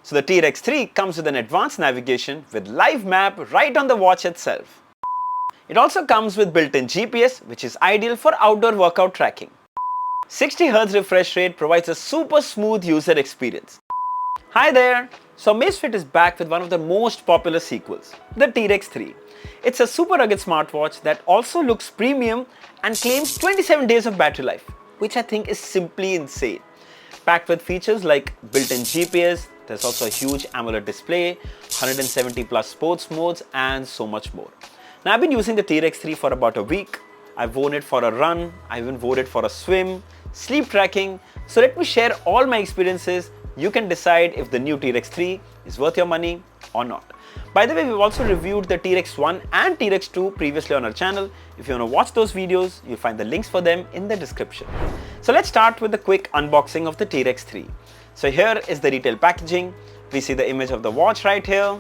So the T-Rex 3 comes with an advanced navigation with live map right on the watch itself. It also comes with built-in GPS, which is ideal for outdoor workout tracking. 60Hz refresh rate provides a super smooth user experience. Hi there! So Amazfit is back with one of the most popular sequels, the T-Rex 3. It's a super rugged smartwatch that also looks premium and claims 27 days of battery life, which I think is simply insane. Packed with features like built-in GPS, there's also a huge AMOLED display, 170 plus sports modes and so much more. Now I've been using the T-Rex 3 for about a week. I've worn it for a run, I even wore it for a swim, sleep tracking. So let me share all my experiences. You can decide if the new T-Rex 3 is worth your money or not. By the way, we've also reviewed the T-Rex 1 and T-Rex 2 previously on our channel. If you want to watch those videos, you'll find the links for them in the description. So let's start with a quick unboxing of the T-Rex 3. So here is the retail packaging. We see the image of the watch right here.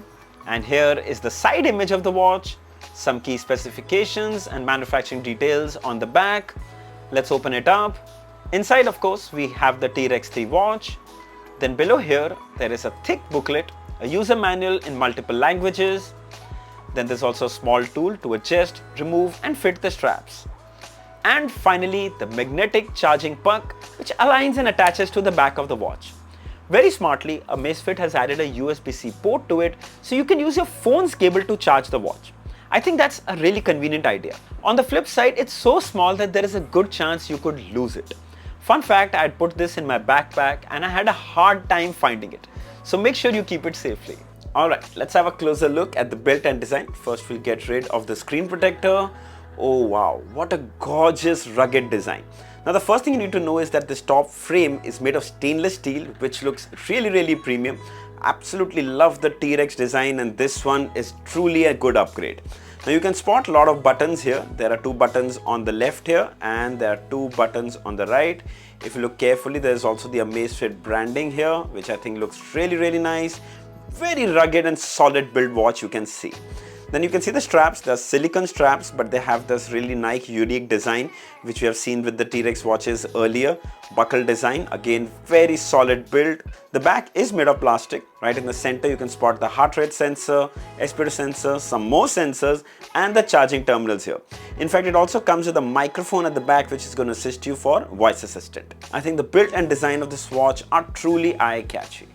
And here is the side image of the watch. Some key specifications and manufacturing details on the back. Let's open it up. Inside, of course, we have the T-Rex 3 watch. Then below here, there is a thick booklet, a user manual in multiple languages. Then there's also a small tool to adjust, remove and fit the straps. And finally, the magnetic charging puck, which aligns and attaches to the back of the watch. Very smartly, Amazfit has added a USB-C port to it, so you can use your phone's cable to charge the watch. I think that's a really convenient idea. On the flip side, it's so small that there is a good chance you could lose it. Fun fact, I had put this in my backpack and I had a hard time finding it. So make sure you keep it safely. Alright, let's have a closer look at the build and design. First, we'll get rid of the screen protector. Oh wow, what a gorgeous rugged design. Now the first thing you need to know is that this top frame is made of stainless steel, which looks really premium. Absolutely love the T-Rex design, and this one is truly a good upgrade. Now you can spot a lot of buttons here. There are 2 buttons on the left here and there are 2 buttons on the right. If you look carefully, there's also the Amazfit branding here, which I think looks really nice. Very rugged and solid build watch, you can see. Then you can see the straps. They're silicone straps, but they have this really nice unique design, which we have seen with the T-Rex watches earlier. Buckle design, again very solid build. The back is made of plastic. Right in the center you can spot the heart rate sensor, speedo sensor, some more sensors and the charging terminals here. In fact, it also comes with a microphone at the back, which is going to assist you for voice assistant. I think the build and design of this watch are truly eye-catchy.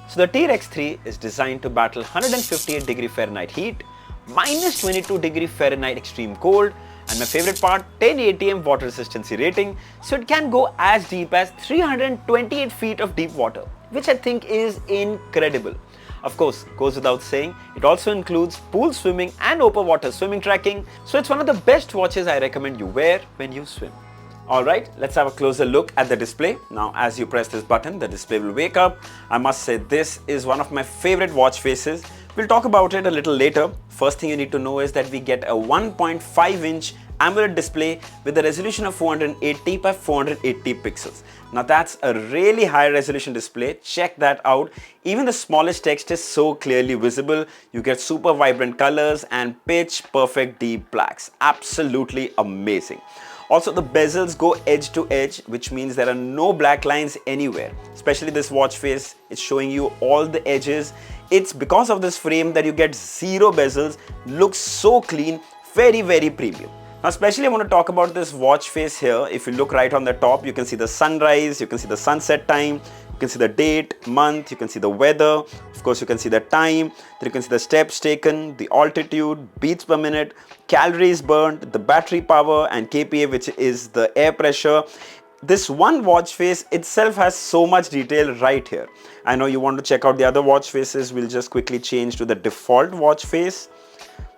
So the T-Rex 3 is designed to battle 158 degree Fahrenheit heat, minus 22 degree Fahrenheit extreme cold, and my favorite part, 10 ATM water resistancy rating, so it can go as deep as 328 feet of deep water, which I think is incredible. Of course, goes without saying, it also includes pool swimming and open water swimming tracking, so it's one of the best watches I recommend you wear when you swim. Alright, let's have a closer look at the display. Now as you press this button, the display will wake up. I must say this is one of my favorite watch faces. We'll talk about it a little later. First thing you need to know is that we get a 1.5-inch AMOLED display with a resolution of 480 by 480 pixels. Now that's a really high resolution display. Check that out. Even the smallest text is so clearly visible. You get super vibrant colors and pitch perfect deep blacks. Absolutely amazing. Also, the bezels go edge to edge, which means there are no black lines anywhere. Especially this watch face, it's showing you all the edges. It's because of this frame that you get 0 bezels. Looks so clean, very premium. Now especially I want to talk about this watch face here. If you look right on the top, you can see the sunrise, you can see the sunset time, you can see the date, month, you can see the weather, of course you can see the time, then you can see the steps taken, the altitude, beats per minute, calories burned, the battery power and kPa, which is the air pressure. This one watch face itself has so much detail right here. I know you want to check out the other watch faces. We'll just quickly change to the default watch face.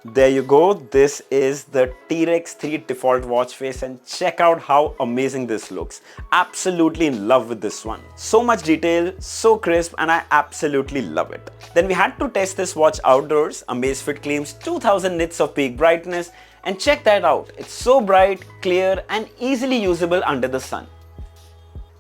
There you go. This is the T-Rex 3 default watch face, and check out how amazing this looks. Absolutely in love with this one. So much detail, so crisp, and I absolutely love it. Then we had to test this watch outdoors. Amazfit claims 2000 nits of peak brightness, and check that out. It's so bright, clear, and easily usable under the sun.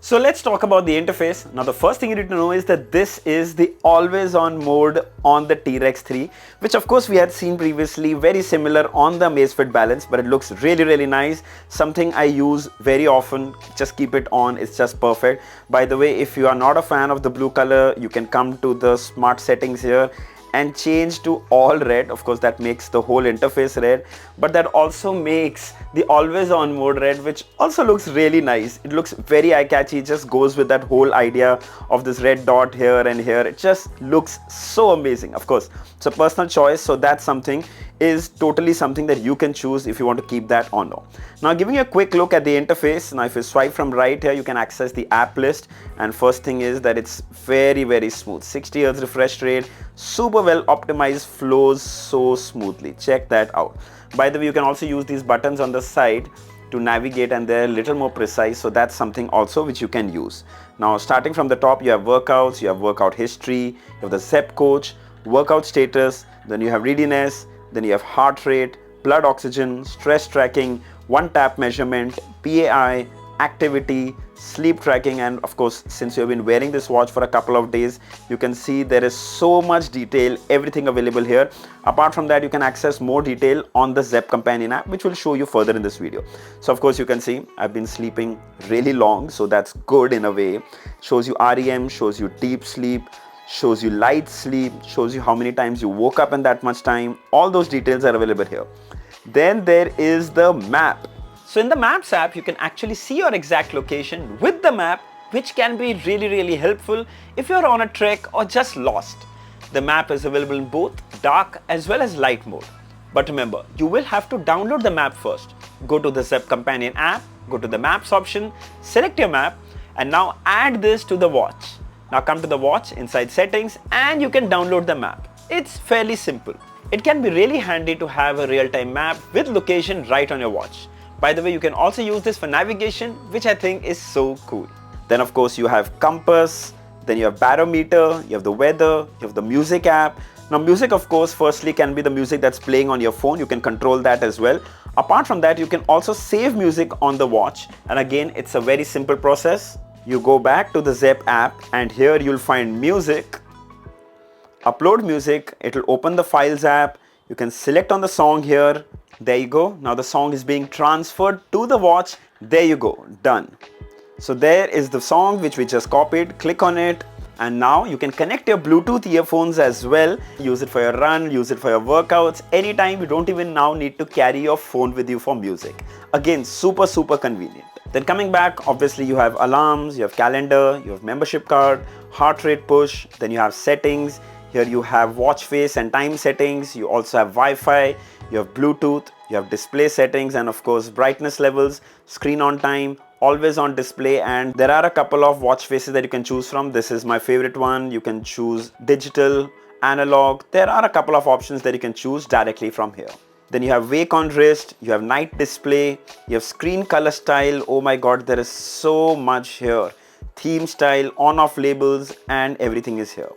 So let's talk about the interface. Now the first thing you need to know is that this is the always on mode on the T-Rex 3, which of course we had seen previously, very similar on the Amazfit Balance, but it looks really nice. Something I use very often, just keep it on, it's just perfect. By the way, if you are not a fan of the blue color, you can come to the smart settings here and change to all red. Of course that makes the whole interface red, but that also makes the always on mode red, which also looks really nice. It looks very eye-catchy, just goes with that whole idea of this red dot here and here. It just looks so amazing. Of course it's a personal choice, so that's something is totally something that you can choose if you want to keep that on. Now giving you a quick look at the interface. Now if you swipe from right here, you can access the app list, and first thing is that it's very smooth. 60 Hz refresh rate, super well optimized, flows so smoothly. Check that out. By the way, you can also use these buttons on the side to navigate, and they're a little more precise, so that's something also which you can use. Now starting from the top, you have workouts, you have workout history, you have the Zep coach, workout status, then you have readiness, then you have heart rate, blood oxygen, stress tracking, one tap measurement, PAI, activity, sleep tracking, and of course since you have been wearing this watch for a couple of days, you can see there is so much detail, everything available here. Apart from that, you can access more detail on the Zep Companion app, which will show you further in this video. So of course you can see I've been sleeping really long, so that's good in a way. Shows you REM, shows you deep sleep, shows you light sleep, shows you how many times you woke up in that much time. All those details are available here. Then there is the map. So in the Maps app, you can actually see your exact location with the map, which can be really helpful if you're on a trek or just lost. The map is available in both dark as well as light mode. But remember, you will have to download the map first. Go to the Zep Companion app, go to the Maps option, select your map, and now add this to the watch. Now come to the watch inside settings, and you can download the map. It's fairly simple. It can be really handy to have a real-time map with location right on your watch. By the way, you can also use this for navigation, which I think is so cool. Then of course you have compass, then you have barometer, you have the weather, you have the music app. Now music of course firstly can be the music that's playing on your phone. You can control that as well. Apart from that, you can also save music on the watch, and again it's a very simple process. You go back to the Zep app, and here you'll find music, upload music, it'll open the files app. You can select on the song here. There you go. Now the song is being transferred to the watch. There you go, done. So there is the song which we just copied. Click on it, and now you can connect your Bluetooth earphones as well. Use it for your run, use it for your workouts. Anytime, you don't even now need to carry your phone with you for music. Again, super convenient. Then coming back, obviously you have alarms, you have calendar, you have membership card, heart rate push, then you have settings. Here you have watch face and time settings. You also have Wi-Fi, you have Bluetooth, you have display settings, and of course brightness levels, screen on time, always on display. And there are a couple of watch faces that you can choose from. This is my favorite one. You can choose digital, analog. There are a couple of options that you can choose directly from here. Then you have wake on wrist, you have night display, you have screen color style. Oh my god, there is so much here. Theme style, on off labels, and everything is here.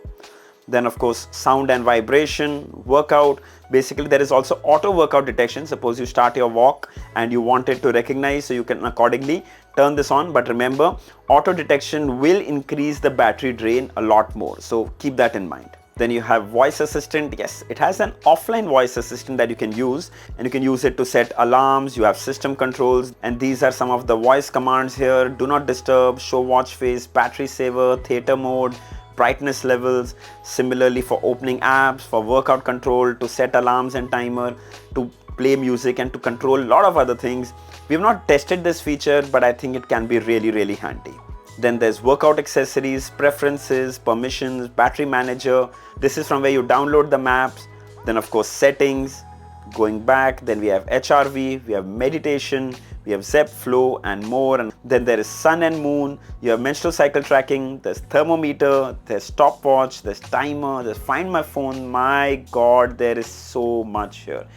Then of course sound and vibration, workout. Basically there is also auto workout detection. Suppose you start your walk and you want it to recognize, so you can accordingly turn this on. But remember, auto detection will increase the battery drain a lot more, so keep that in mind. Then you have voice assistant. Yes, it has an offline voice assistant that you can use, and you can use it to set alarms. You have system controls, and these are some of the voice commands here. Do not disturb, show watch face, battery saver, theater mode, brightness levels. Similarly for opening apps, for workout control, to set alarms and timer, to play music, and to control a lot of other things. We have not tested this feature, but I think it can be really handy. Then there's workout accessories, preferences, permissions, battery manager. This is from where you download the maps. Then of course settings, going back, then we have HRV, we have meditation, we have Zep Flow, and more. And then there is sun and moon, you have menstrual cycle tracking, there's thermometer, there's stopwatch, there's timer, there's find my phone. My god, there is so much here.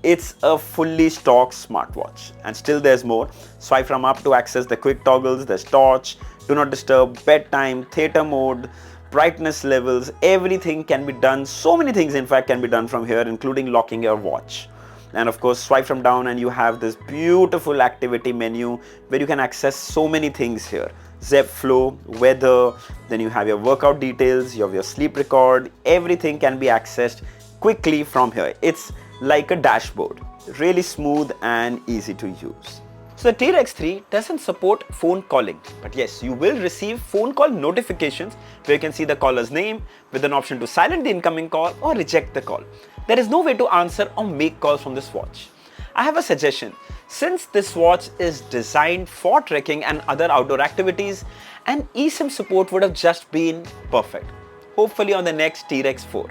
It's a fully stocked smartwatch, and still there's more. Swipe from up to access the quick toggles. There's torch, do not disturb, bedtime, theater mode, brightness levels. Everything can be done. So many things in fact can be done from here, including locking your watch. And of course swipe from down and you have this beautiful activity menu where you can access so many things here. Zep flow, weather, then you have your workout details, you have your sleep record, everything can be accessed quickly from here. It's like a dashboard, really smooth and easy to use. So the T-Rex 3 doesn't support phone calling, but yes, you will receive phone call notifications where you can see the caller's name with an option to silent the incoming call or reject the call. There is no way to answer or make calls from this watch. I have a suggestion. Since this watch is designed for trekking and other outdoor activities, an eSIM support would have just been perfect. Hopefully on the next T-Rex 4.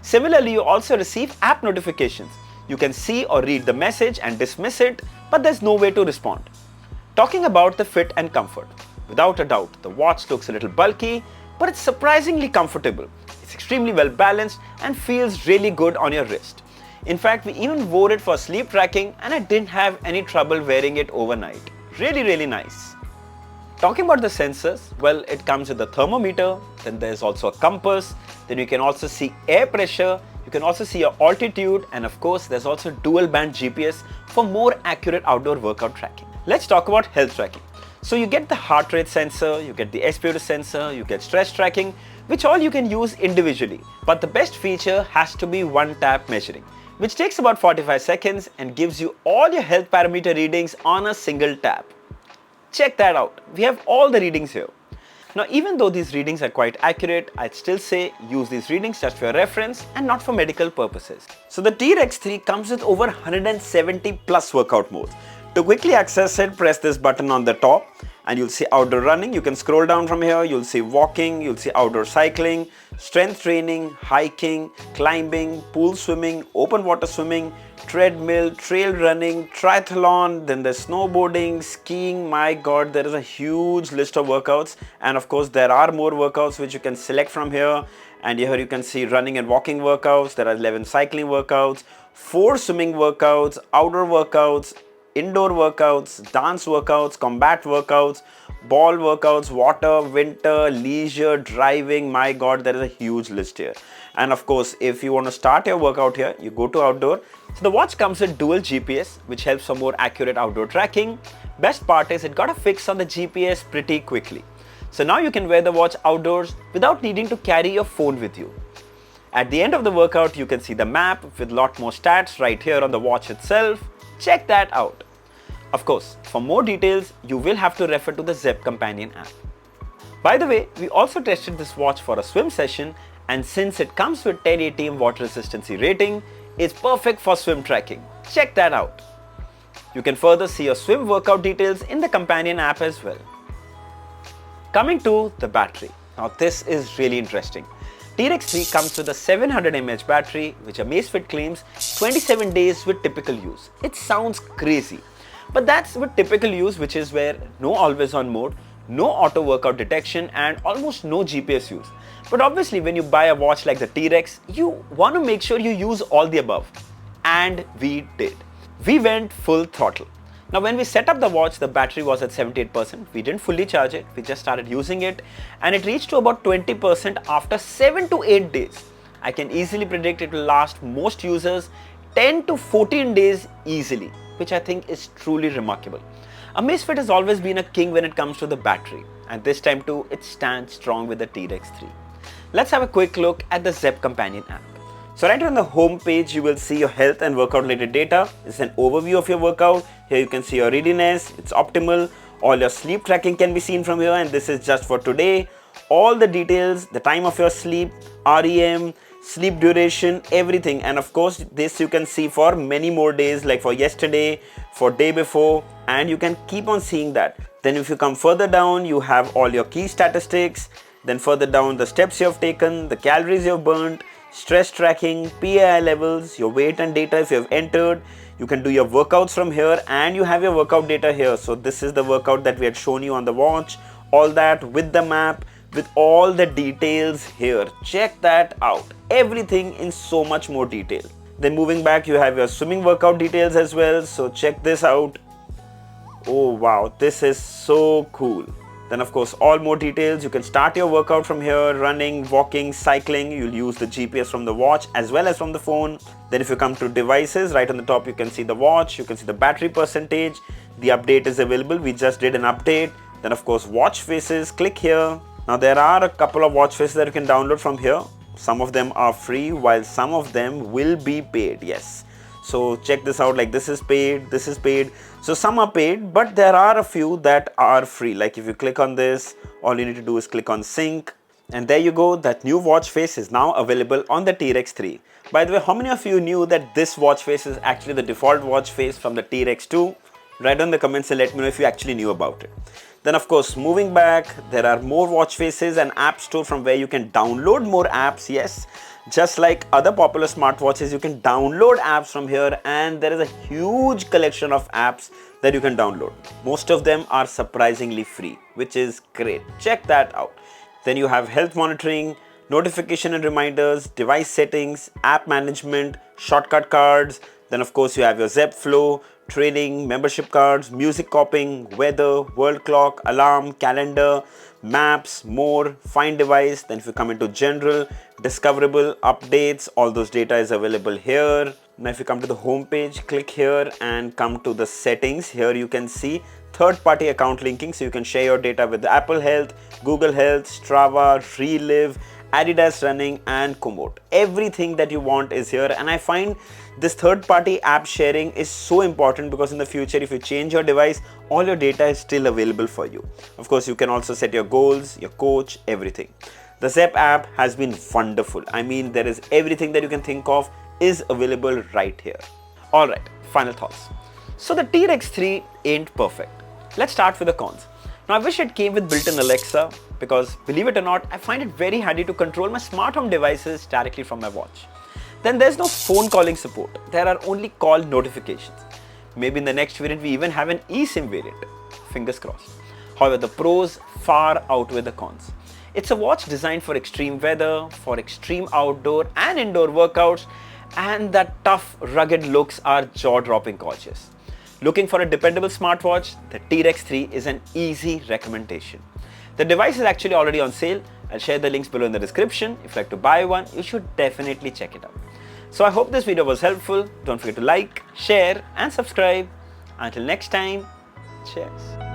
Similarly, you also receive app notifications. You can see or read the message and dismiss it, but there's no way to respond. Talking about the fit and comfort. Without a doubt, the watch looks a little bulky, but it's surprisingly comfortable. It's extremely well balanced and feels really good on your wrist. In fact, we even wore it for sleep tracking and I didn't have any trouble wearing it overnight. Really nice. Talking about the sensors, well, it comes with a thermometer, then there's also a compass, then you can also see air pressure, you can also see your altitude, and of course there's also dual band GPS for more accurate outdoor workout tracking. Let's talk about health tracking. So you get the heart rate sensor, you get the SpO2 sensor, you get stress tracking, which all you can use individually. But the best feature has to be one tap measuring, which takes about 45 seconds and gives you all your health parameter readings on a single tap. Check that out. We have all the readings here. Now, even though these readings are quite accurate, I'd still say use these readings just for your reference and not for medical purposes. So the T-Rex 3 comes with over 170 plus workout modes. To quickly access it, press this button on the top and you'll see outdoor running. You can scroll down from here, you'll see walking, you'll see outdoor cycling, strength training, hiking, climbing, pool swimming, open water swimming, treadmill, trail running, triathlon, then there's snowboarding, skiing. My god, there is a huge list of workouts, and of course there are more workouts which you can select from here. And here you can see running and walking workouts. There are 11 cycling workouts, 4 swimming workouts, outdoor workouts, indoor workouts, dance workouts, combat workouts, ball workouts, water, winter, leisure, driving. My god, there is a huge list here. And of course, if you want to start your workout here, you go to outdoor. So the watch comes with dual GPS, which helps for more accurate outdoor tracking. Best part is it got a fix on the GPS pretty quickly. So now you can wear the watch outdoors without needing to carry your phone with you. At the end of the workout, you can see the map with lot more stats right here on the watch itself. Check that out. Of course, for more details, you will have to refer to the Zep Companion app. By the way, we also tested this watch for a swim session, and since it comes with 10 ATM water resistance rating, it's perfect for swim tracking. Check that out. You can further see your swim workout details in the Companion app as well. Coming to the battery. Now this is really interesting. T-Rex 3 comes with a 700 mAh battery, which Amazfit claims 27 days with typical use. It sounds crazy. But that's with typical use, which is where no always on mode, no auto workout detection and almost no GPS use. But obviously when you buy a watch like the T-Rex, you want to make sure you use all the above. And we did. We went full throttle. Now when we set up the watch, the battery was at 78%. We didn't fully charge it, we just started using it and it reached to about 20% after 7 to 8 days. I can easily predict it will last most users 10 to 14 days easily, which I think is truly remarkable. Amazfit has always been a king when it comes to the battery, and this time too it stands strong with the T-Rex 3. Let's have a quick look at the Zep Companion app. So right on the home page, you will see your health and workout related data. It's an overview of your workout. Here you can see your readiness, it's optimal. All your sleep tracking can be seen from here, and this is just for today. All the details, the time of your sleep, REM, sleep duration, everything. And of course, this you can see for many more days, like for yesterday, for day before, and you can keep on seeing that. Then if you come further down, you have all your key statistics. Then further down, the steps you have taken, the calories you have burnt, stress tracking, PAI levels, your weight and data if you have entered. You can do your workouts from here and you have your workout data here. So this is the workout that we had shown you on the watch, all that with the map, with all the details here. Check that out. Everything in so much more detail. Then moving back, you have your swimming workout details as well. So check this out. Oh wow, this is so cool. Then of course, all more details. You can start your workout from here, running, walking, cycling. You'll use the GPS from the watch as well as from the phone. Then if you come to devices, right on the top, you can see the watch, you can see the battery percentage. The update is available. We just did an update. Then of course watch faces, click here. Now there are a couple of watch faces that you can download from here. Some of them are free while some of them will be paid, yes. So check this out, like this is paid, this is paid. So some are paid, but there are a few that are free. Like if you click on this, all you need to do is click on Singh. And there you go, that new watch face is now available on the T-Rex 3. By the way, how many of you knew that this watch face is actually the default watch face from the T-Rex 2? Write down in the comments and let me know if you actually knew about it. Then of course, moving back, there are more watch faces and app store from where you can download more apps, yes. Just like other popular smartwatches, you can download apps from here, and there is a huge collection of apps that you can download. Most of them are surprisingly free, which is great. Check that out. Then you have health monitoring, notification and reminders, device settings, app management, shortcut cards. Then of course you have your Zep Flow, training, membership cards, music copying, weather, world clock, alarm, calendar, maps, more, find device. Then if you come into general, discoverable, updates, all those data is available here. Now if you come to the home page, click here and come to the settings. Here you can see third-party account linking, so you can share your data with Apple Health, Google Health, Strava, Relive, Adidas Running and Komoot. Everything that you want is here, and I find this third-party app sharing is so important because in the future if you change your device, all your data is still available for you. Of course, you can also set your goals, your coach, everything. The Zep app has been wonderful. I mean, there is everything that you can think of is available right here. Alright, final thoughts. So the T-Rex 3 ain't perfect. Let's start with the cons. Now I wish it came with built-in Alexa because believe it or not, I find it very handy to control my smart home devices directly from my watch. Then there's no phone calling support. There are only call notifications. Maybe in the next variant we even have an eSIM variant. Fingers crossed. However, the pros far outweigh the cons. It's a watch designed for extreme weather, for extreme outdoor and indoor workouts, and the tough, rugged looks are jaw-dropping gorgeous. Looking for a dependable smartwatch, the T-Rex 3 is an easy recommendation. The device is actually already on sale. I'll share the links below in the description. If you'd like to buy one, you should definitely check it out. So I hope this video was helpful. Don't forget to like, share and subscribe. Until next time, cheers.